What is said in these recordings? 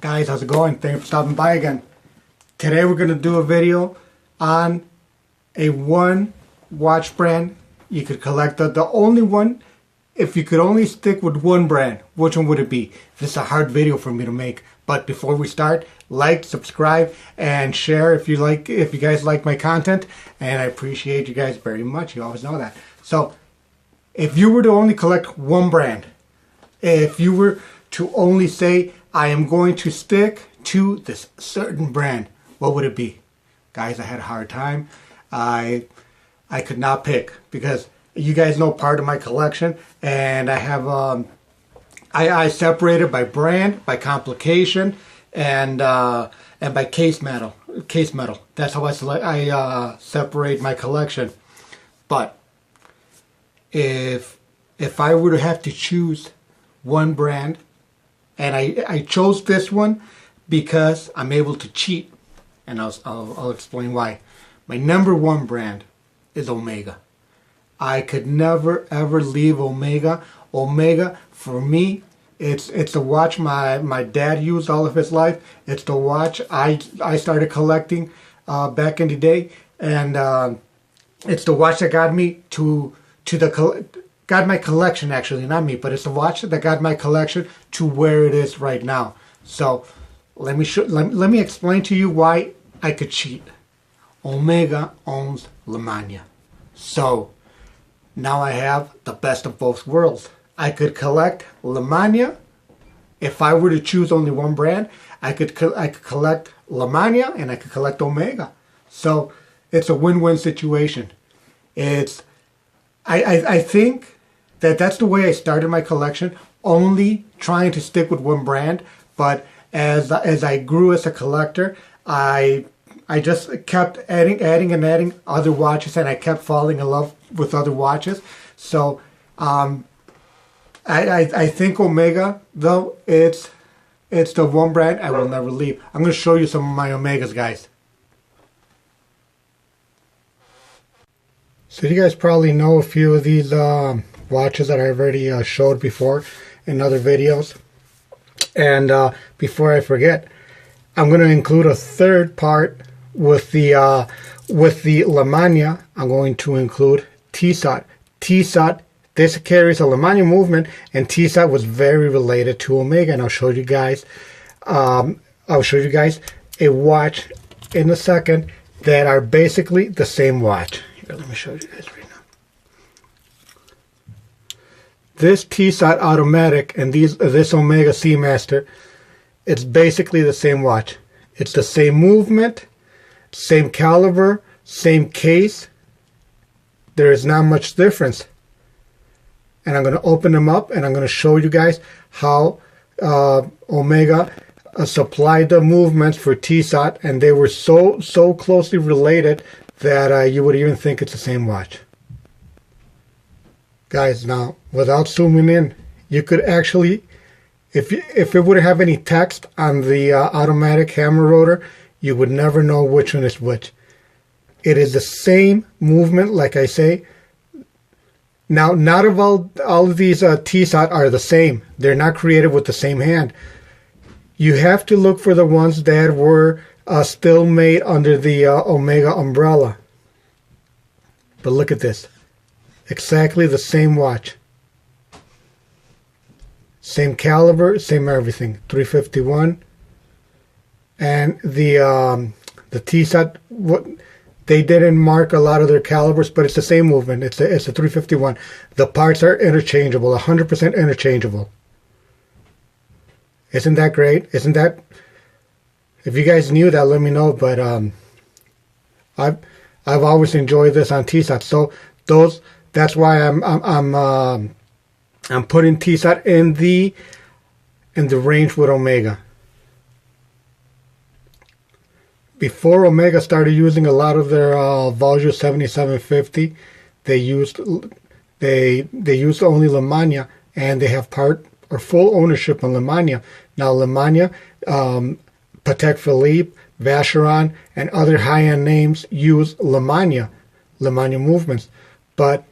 Guys, how's it going? Thanks for stopping by again. Today we're going to do a video on a one watch brand you could collect. The only one, if you could only stick with one brand, which one would it be? This is a hard video for me to make. But before we start, like, subscribe, and share if you guys like my content. And I appreciate you guys very much. You always know that. So, if you were to only collect one brand, if you were to only say, I am going to stick to this certain brand, what would it be? Guys, I had a hard time. I could not pick because you guys know part of my collection, and I have I separated by brand, by complication, and by case metal. That's how I separate my collection. But if I were to have to choose one brand, and I chose this one because I'm able to cheat, and I'll explain why. My number one brand is Omega. I could never ever leave Omega. Omega, for me, it's the watch my dad used all of his life. It's the watch I started collecting back in the day, and it's the watch that got me got my collection, actually, not me, but it's the watch that got my collection to where it is right now. So let me explain to you why I could cheat. Omega owns Lemania, so now I have the best of both worlds. I could collect Lemania. If I were to choose only one brand, I could collect Lemania and I could collect Omega. So it's a win-win situation. I think that's the way I started my collection, only trying to stick with one brand. But as I grew as a collector, I just kept adding other watches, and I kept falling in love with other watches. So I think Omega, though, it's the one brand I will never leave. I'm going to show you some of my Omegas, guys. So you guys probably know a few of these watches that I've already showed before in other videos. And before I forget, I'm going to include a third part with the Lemania. I'm going to include Tissot. Tissot, this carries a Lemania movement, and Tissot was very related to Omega. And I'll show you guys. I'll show you guys a watch in a second that are basically the same watch. Here, let me show you guys right now. This Tissot automatic and this Omega Seamaster, it's basically the same watch. It's the same movement, same caliber, same case. There is not much difference. And I'm going to open them up, and I'm going to show you guys how Omega supplied the movements for Tissot, and they were so closely related that you would even think it's the same watch. Guys, now, without zooming in, you could actually, if it wouldn't have any text on the automatic hammer rotor, you would never know which one is which. It is the same movement, like I say. Now, not all of these Tissot are the same. They're not created with the same hand. You have to look for the ones that were still made under the Omega umbrella. But look at this. Exactly the same watch. Same caliber, same everything. 351. And the Tissot, they didn't mark a lot of their calibers, but it's the same movement. It's a 351. The parts are interchangeable, 100% interchangeable. Isn't that great? Isn't that? If you guys knew that, let me know. But I've always enjoyed this on Tissot. So that's why I'm putting Tissot in the range with Omega. Before Omega started using a lot of their Volger 7750, they used only Lemania, and they have part or full ownership on Lemania. Now Lemania, Patek Philippe, Vacheron, and other high-end names use Lemania movements, but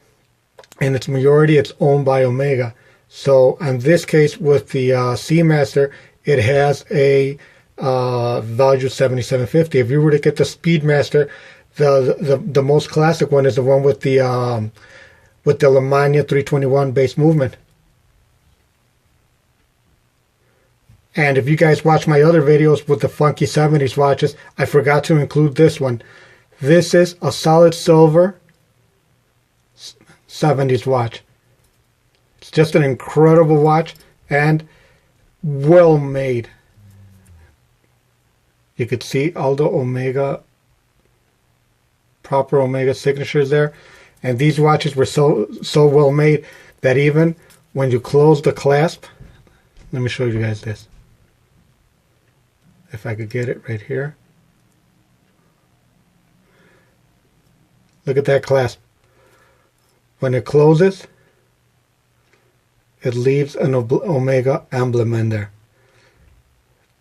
in its majority it's owned by Omega. So in this case with the Seamaster, it has a value 7750. If you were to get the Speedmaster, the most classic one is the one with the Longines 321 base movement. And if you guys watch my other videos with the funky 70s watches, I forgot to include this one. This is a solid silver 70s watch. It's just an incredible watch and well made. You could see all the Omega, proper Omega signatures there. And these watches were so well made that even when you close the clasp, let me show you guys this. If I could get it right here. Look at that clasp. When it closes, it leaves an Omega emblem in there.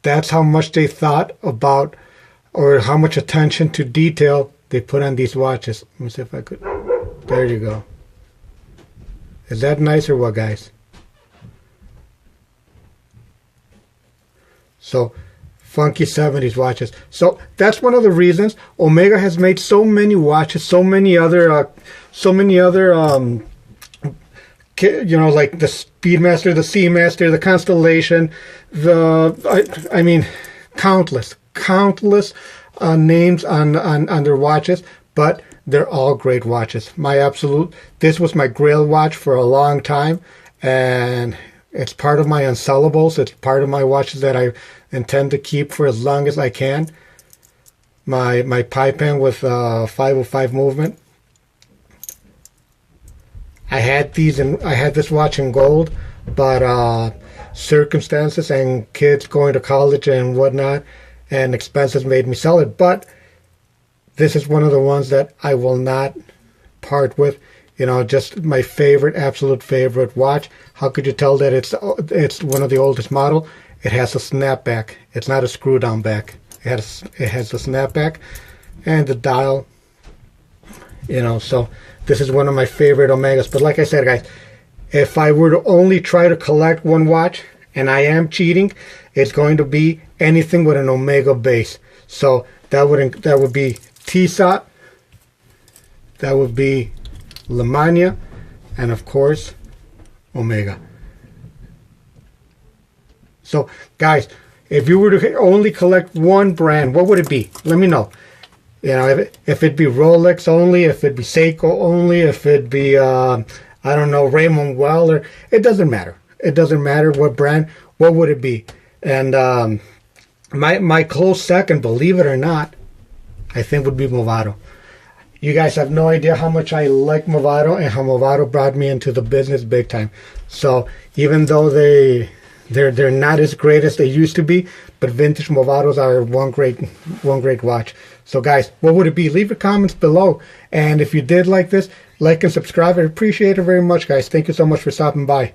That's how much they thought about, or how much attention to detail they put on these watches. Let me see if I could. There you go. Is that nice or what, guys? So, funky 70s watches. So that's one of the reasons Omega has made so many watches, so many other you know, like the Speedmaster, the Seamaster, the Constellation, I mean, countless names on their watches, but they're all great watches. This was my Grail watch for a long time, and it's part of my unsellables. It's part of my watches that I intend to keep for as long as I can. My pipe pen with 505 movement. I had this watch in gold, but circumstances and kids going to college and whatnot and expenses made me sell it. But this is one of the ones that I will not part with. You know, just my favorite, absolute favorite watch. How could you tell that it's one of the oldest model? It has a snapback. It's not a screw down back. It has a snapback and the dial. You know, so this is one of my favorite Omegas. But like I said, guys, if I were to only try to collect one watch, and I am cheating, it's going to be anything with an Omega base. So that would be Tissot, that would be Longines, and of course Omega. So guys, if you were to only collect one brand, what would it be? Let me know. You know, if it'd be Rolex only, if it'd be Seiko only, if it'd be I don't know, Raymond Well, or it doesn't matter. It doesn't matter what brand. What would it be? And my close second, believe it or not, I think would be Movado. You guys have no idea how much I like Movado and how Movado brought me into the business big time. So even though they're not as great as they used to be, but vintage Movados are one great watch. So guys, what would it be? Leave your comments below. And if you did like this, like and subscribe. I appreciate it very much, guys. Thank you so much for stopping by.